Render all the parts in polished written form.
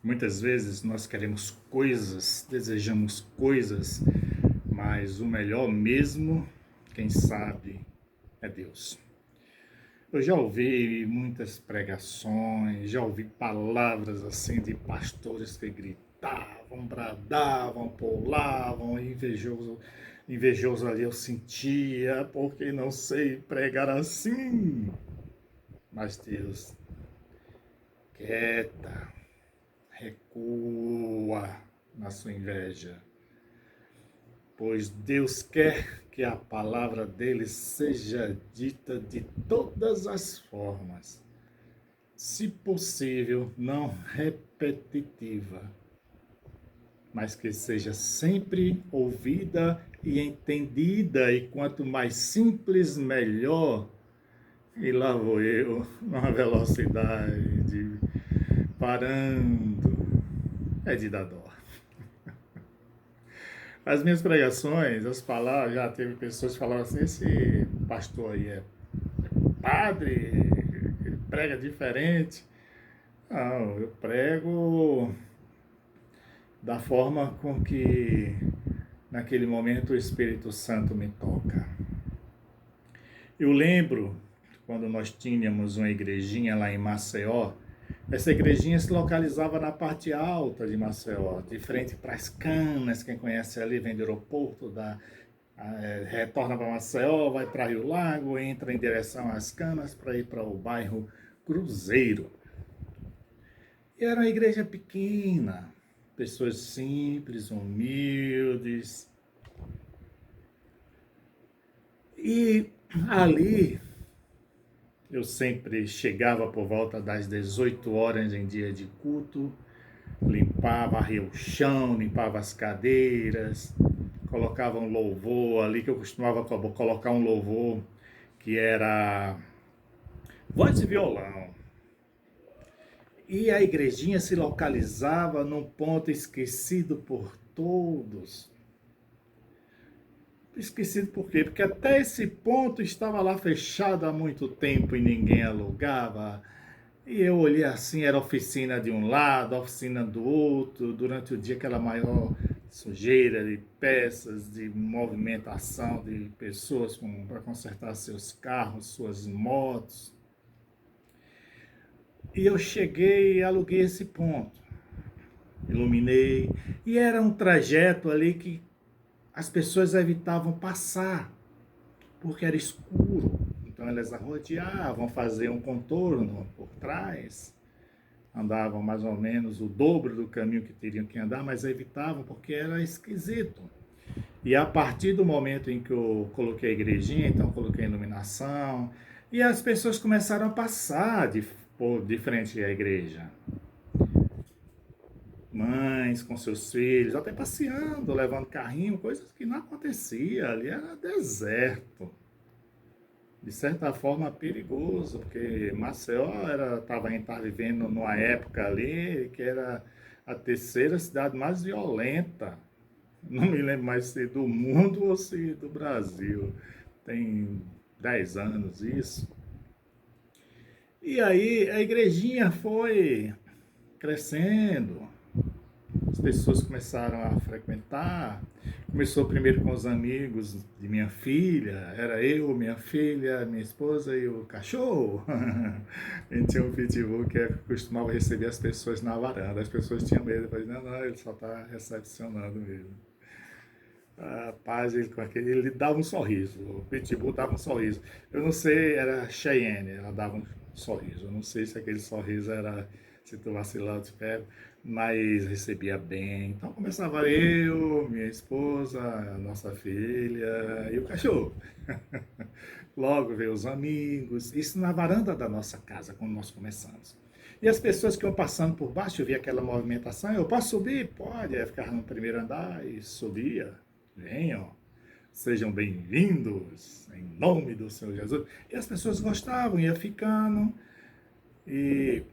Muitas vezes nós queremos coisas, desejamos coisas, mas o melhor mesmo, quem sabe, é Deus. Eu já ouvi muitas pregações, já ouvi palavras assim de pastores que gritavam, bradavam, pulavam, invejoso ali eu sentia, porque não sei pregar assim. Mas Deus, quieta, recua na sua inveja, pois Deus quer que a palavra dele seja dita de todas as formas, se possível, não repetitiva, mas que seja sempre ouvida e entendida, e quanto mais simples, melhor. E lá vou eu, numa velocidade, parando, é de dar dó. As minhas pregações, as palavras, já teve pessoas que falaram assim, esse pastor aí é padre, ele prega diferente. Não, eu prego da forma com que naquele momento o Espírito Santo me toca. Eu lembro quando nós tínhamos uma igrejinha lá em Maceió. Essa igrejinha se localizava na parte alta de Maceió, de frente para as Canas. Quem conhece ali vem do aeroporto, retorna para Maceió, vai para Rio Lago, entra em direção às Canas para ir para o bairro Cruzeiro. E era uma igreja pequena, pessoas simples, humildes. E ali eu sempre chegava por volta das 18 horas em dia de culto, limpava, varria o chão, limpava as cadeiras, colocava um louvor ali, que eu costumava colocar um louvor que era voz e violão. E a igrejinha se localizava num ponto esquecido por todos. Esquecido por quê? Porque até esse ponto estava lá fechado há muito tempo e ninguém alugava. E eu olhei assim, era oficina de um lado, oficina do outro, durante o dia aquela maior sujeira de peças, de movimentação de pessoas para consertar seus carros, suas motos. E eu cheguei e aluguei esse ponto, iluminei, e era um trajeto ali que as pessoas evitavam passar, porque era escuro. Então elas rodeavam, faziam um contorno por trás, andavam mais ou menos o dobro do caminho que teriam que andar, mas evitavam porque era esquisito. E a partir do momento em que eu coloquei a igrejinha, então coloquei a iluminação, e as pessoas começaram a passar de frente à igreja. Mães com seus filhos, até passeando, levando carrinho, coisas que não acontecia, ali era deserto. De certa forma perigoso, porque Maceió estava vivendo numa época ali que era a terceira cidade mais violenta. Não me lembro mais se do mundo ou se do Brasil. Tem 10 anos isso. E aí a igrejinha foi crescendo, as pessoas começaram a frequentar. Começou primeiro com os amigos de minha filha, era eu, minha filha, minha esposa e o cachorro. A gente tinha um pitbull que costumava receber as pessoas na varanda. As pessoas tinham medo, eu falei, não, não, ele só está recepcionando mesmo. Rapaz, ele dava um sorriso, o pitbull dava um sorriso. Eu não sei, era Cheyenne, ela dava um sorriso. Eu não sei se aquele sorriso era, se tu vacilar, eu te pego, mas recebia bem. Então começava eu, minha esposa, a nossa filha e o cachorro. Logo veio os amigos, isso na varanda da nossa casa, quando nós começamos. E as pessoas que iam passando por baixo, eu via aquela movimentação, eu posso subir? Pode, eu ficava no primeiro andar e subia. Venham, sejam bem-vindos, em nome do Senhor Jesus. E as pessoas gostavam, ia ficando, e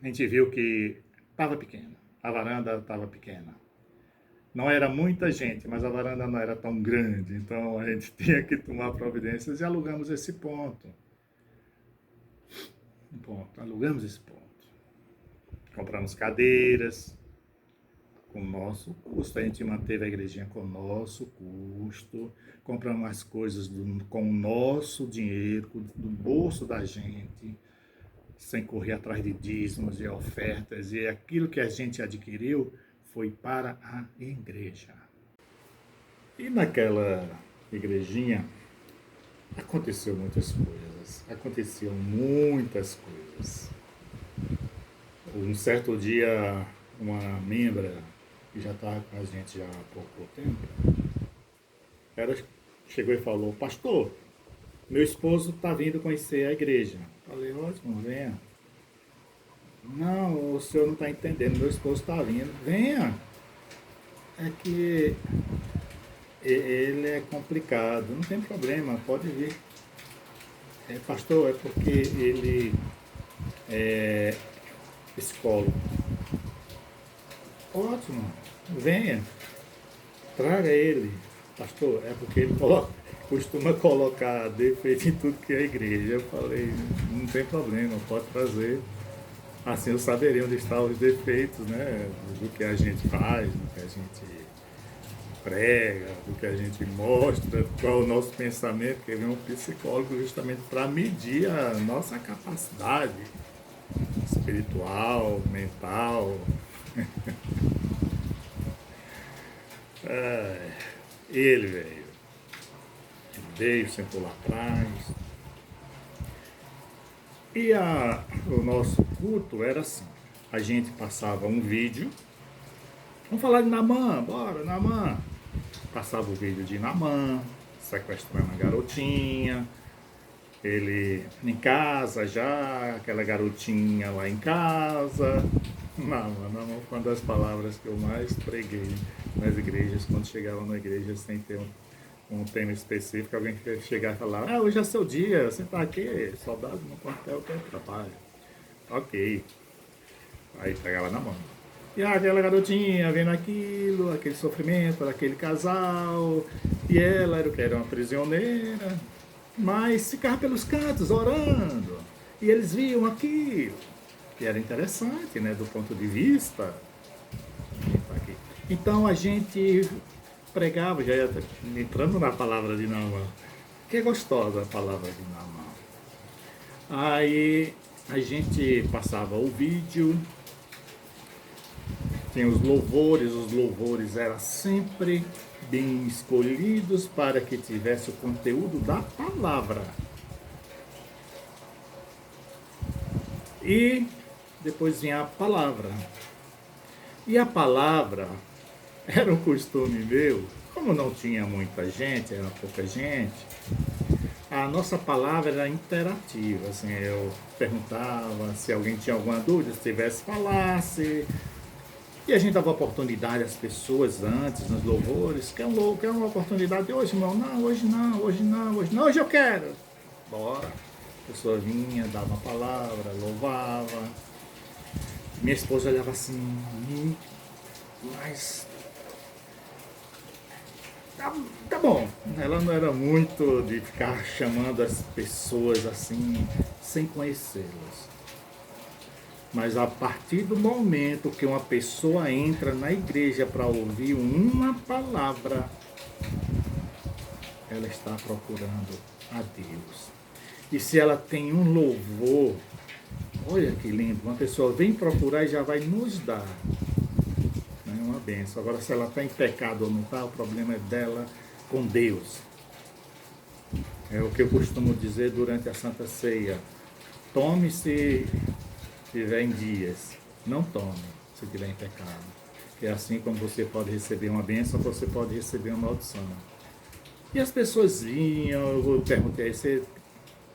a gente viu que estava pequena, a varanda estava pequena. Não era muita gente, mas a varanda não era tão grande, então a gente tinha que tomar providências e alugamos esse ponto. Alugamos esse ponto. Compramos cadeiras com o nosso custo. A gente manteve a igrejinha com o nosso custo. Compramos as coisas com o nosso dinheiro, do bolso da gente, sem correr atrás de dízimos e ofertas. E aquilo que a gente adquiriu foi para a igreja. E naquela igrejinha aconteceu muitas coisas. Aconteciam muitas coisas. Um certo dia, uma membra que já estava com a gente já há pouco tempo, ela chegou e falou: pastor, meu esposo está vindo conhecer a igreja. Falei: ótimo, venha. Não, o senhor não está entendendo, meu esposo está vindo. Venha. É que ele é complicado, não tem problema, pode vir. Pastor, é porque ele é psicólogo. Ótimo, venha, traga ele. Pastor, é porque ele costuma colocar defeito em tudo que é igreja. Eu falei: não tem problema, pode trazer. Assim eu saberia onde estão os defeitos, né? Do que a gente faz, do que a gente prega, do que a gente mostra, qual é o nosso pensamento, porque vem um psicólogo justamente para medir a nossa capacidade espiritual, mental. É, ele veio, sentou lá atrás. E o nosso culto era assim: a gente passava um vídeo, vamos falar de Naamã, bora, Naamã. Passava o vídeo de Naamã, sequestrando a garotinha, ele em casa já, aquela garotinha lá em casa. Naamã foi uma das palavras que eu mais preguei nas igrejas, quando chegava na igreja sem ter um tema específico, alguém que chegar e falar: hoje é seu dia, você está aqui, soldado no quartel, tem trabalho. Ok. Aí pegava na mão. E aquela garotinha vendo aquilo, aquele sofrimento daquele casal, e ela era o que? Era uma prisioneira, mas ficava pelos cantos orando, e eles viam aquilo, que era interessante, né, do ponto de vista. Então a gente pregava, já ia entrando na palavra de Naamã, que é gostosa a palavra de Naamã. Aí a gente passava o vídeo, tem os louvores eram sempre bem escolhidos para que tivesse o conteúdo da palavra. E depois vinha a palavra. E a palavra era um costume meu, como não tinha muita gente, era pouca gente, a nossa palavra era interativa, assim, eu perguntava se alguém tinha alguma dúvida, se tivesse, falasse. E a gente dava oportunidade às pessoas antes, nos louvores. Quer uma oportunidade hoje, irmão? Não, hoje não, hoje não, hoje não, hoje eu quero. Bora. A pessoa vinha, dava uma palavra, louvava. Minha esposa olhava assim, mas tá bom. Ela não era muito de ficar chamando as pessoas assim, sem conhecê-las. Mas a partir do momento que uma pessoa entra na igreja para ouvir uma palavra, ela está procurando a Deus. E se ela tem um louvor, olha que lindo, uma pessoa vem procurar e já vai nos dar. É uma benção. Agora, se ela está em pecado ou não está, o problema é dela com Deus. É o que eu costumo dizer durante a Santa Ceia: tome se estiver em dias, não tome se estiver em pecado. É assim como você pode receber uma bênção, você pode receber uma maldição. E as pessoas vinham, eu perguntei: você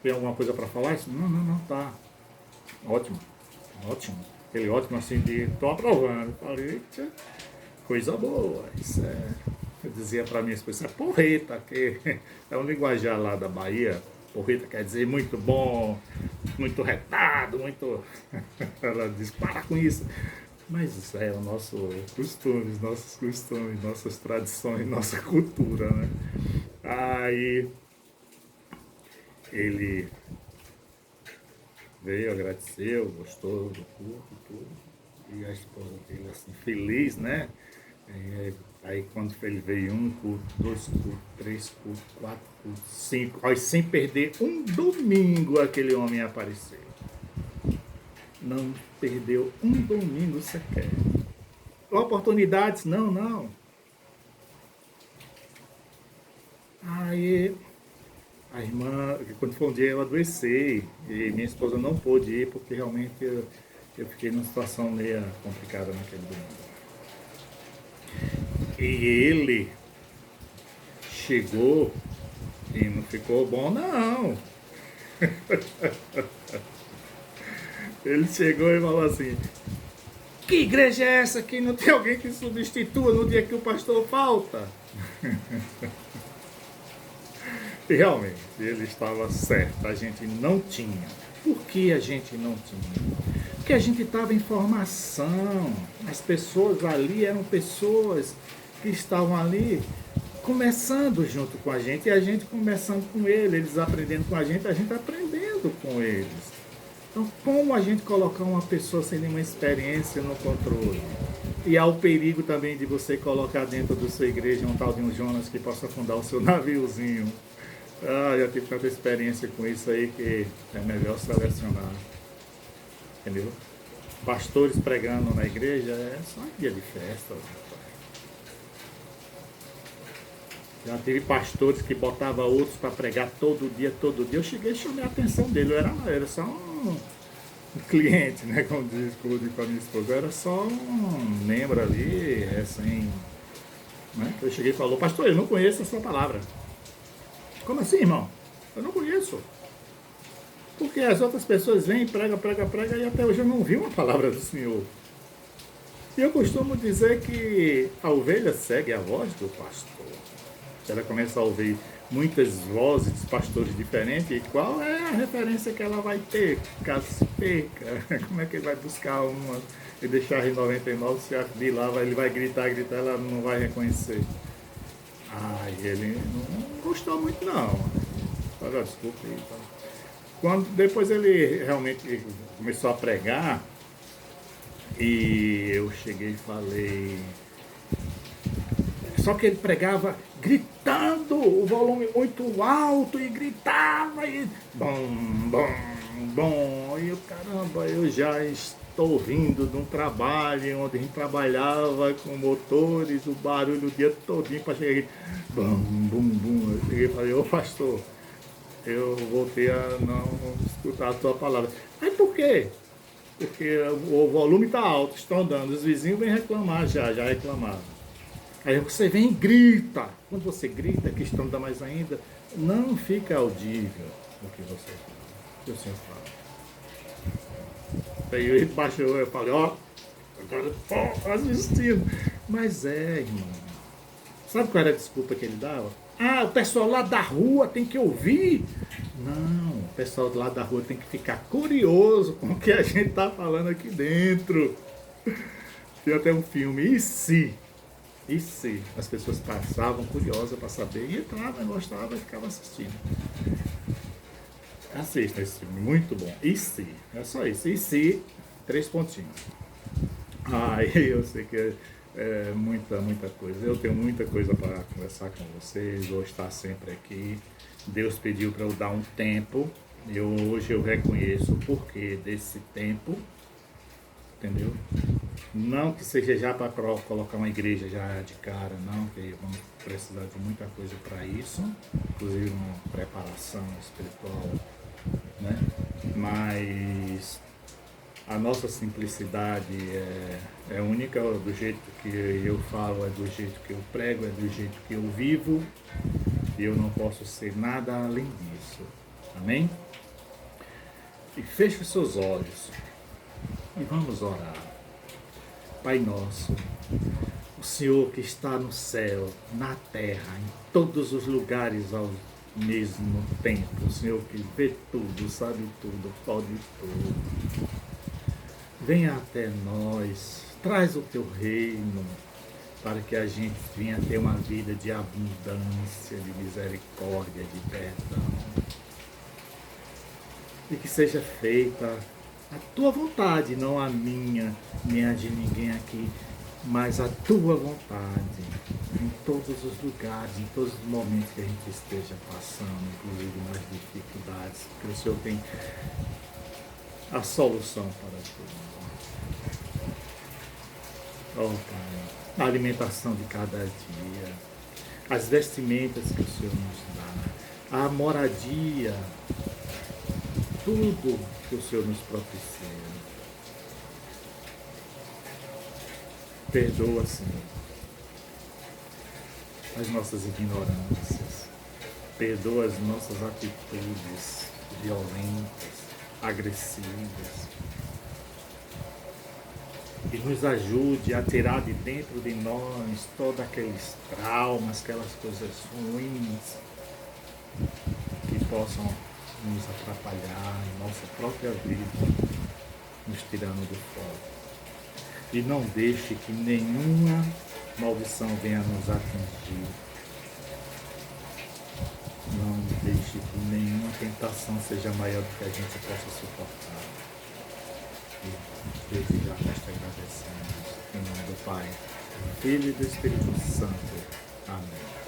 tem alguma coisa para falar? Isso? Não, tá. Ótimo, ótimo. Aquele ótimo assim de, estou aprovando. Falei: coisa boa. Isso é, eu dizia para minha esposa, isso é porreta, que é um linguajar lá da Bahia. Porreta quer dizer muito bom, muito retado, muito. Ela diz: para com isso. Mas isso é o nosso costume, nossos costumes, nossas tradições, nossa cultura, né? Aí ele veio, agradeceu, gostou do culto, tudo. e a esposa dele assim, feliz, né? Aí quando ele veio um culto, dois cultos, três cultos, quatro cultos, cinco, aí sem perder um domingo aquele homem apareceu. Não perdeu um domingo sequer. Oportunidades, não, não. Aí a irmã, quando foi um dia eu adoeci e minha esposa não pôde ir porque realmente eu fiquei numa situação meio complicada naquele domingo. E ele chegou e não ficou bom, não. Ele chegou e falou assim: que igreja é essa que não tem alguém que substitua no dia que o pastor falta? E realmente, ele estava certo, a gente não tinha. Por que a gente não tinha? Porque a gente estava em formação. As pessoas ali eram pessoas que estavam ali começando junto com a gente e a gente começando com eles aprendendo com a gente aprendendo com eles. Então, como a gente colocar uma pessoa sem nenhuma experiência no controle? E há o perigo também de você colocar dentro da sua igreja um tal de um Jonas que possa afundar o seu naviozinho. Ah, já tive tanta experiência com isso aí que é melhor selecionar. Entendeu? Pastores pregando na igreja é só um dia de festa. Já tive pastores que botavam outros para pregar todo dia, todo dia. Eu cheguei e chamei a atenção dele. Eu era só um cliente, né? Como diz com a minha esposa. Eu era só um membro ali, assim. Né? Eu cheguei e falou: pastor, eu não conheço a sua palavra. Como assim, irmão? Eu não conheço. Porque as outras pessoas vêm, prega, e até hoje eu não vi uma palavra do Senhor. E eu costumo dizer que a ovelha segue a voz do pastor. Ela começa a ouvir muitas vozes de pastores diferentes, e qual é a referência que ela vai ter? Caso se perca, como é que ele vai buscar uma e deixar em 99, se abrir lá, ele vai gritar, ela não vai reconhecer. Ele não gostou muito não. Olha, desculpa aí. Depois ele realmente começou a pregar, e eu cheguei e falei. Só que ele pregava gritando, o volume muito alto, e gritava, e bom, bom, bom. E eu, caramba, eu já estou vindo de um trabalho onde a gente trabalhava com motores, o barulho o dia todinho para chegar aqui. Bum, bum, bum. Eu cheguei e falei: ô pastor, eu voltei a não escutar a tua palavra. Aí por quê? Porque o volume está alto, estão andando, os vizinhos vêm reclamar já reclamaram. Aí você vem e grita. Quando você grita, que estão dando mais ainda, não fica audível o que você fala, o que o Senhor fala. Aí ele baixou, eu falei: ó, assistindo. Mas irmão. Sabe qual era a desculpa que ele dava? Ah, o pessoal lá da rua tem que ouvir. Não, o pessoal lá da rua tem que ficar curioso com o que a gente está falando aqui dentro. Tem até um filme, e se? E se as pessoas passavam curiosas para saber, e entravam, gostavam e ficavam assistindo. Assista esse filme, muito bom. E se? É só isso. E se? 3 pontinhos. Eu sei que é muita coisa. Eu tenho muita coisa para conversar com vocês, vou estar sempre aqui. Deus pediu para eu dar um tempo. Hoje eu reconheço o porquê desse tempo. Entendeu? Não que seja já para colocar uma igreja já de cara, não, que vamos precisar de muita coisa para isso, inclusive uma preparação espiritual, né? Mas a nossa simplicidade é única, do jeito que eu falo, é do jeito que eu prego, é do jeito que eu vivo, e eu não posso ser nada além disso. Amém? E feche os seus olhos e vamos orar. Pai nosso, o Senhor que está no céu, na terra, em todos os lugares ao mesmo tempo, o Senhor que vê tudo, sabe tudo, pode tudo. Venha até nós, traz o teu reino, para que a gente venha ter uma vida de abundância, de misericórdia, de perdão. E que seja feita A tua vontade, não a minha, nem a de ninguém aqui, mas a tua vontade em todos os lugares, em todos os momentos que a gente esteja passando, inclusive nas dificuldades, porque o Senhor tem a solução para tudo. Oh, Pai, a alimentação de cada dia, as vestimentas que o Senhor nos dá, a moradia, tudo que o Senhor nos propicia. Perdoa, Senhor, as nossas ignorâncias. Perdoa as nossas atitudes violentas, agressivas. E nos ajude a tirar de dentro de nós todos aqueles traumas, aquelas coisas ruins que possam nos atrapalhar em nossa própria vida, nos tirando do foco. E não deixe que nenhuma maldição venha nos atingir. Não deixe que nenhuma tentação seja maior do que a gente possa suportar. E desde já nós te agradecemos. Em nome do Pai, do Filho e do Espírito Santo. Amém.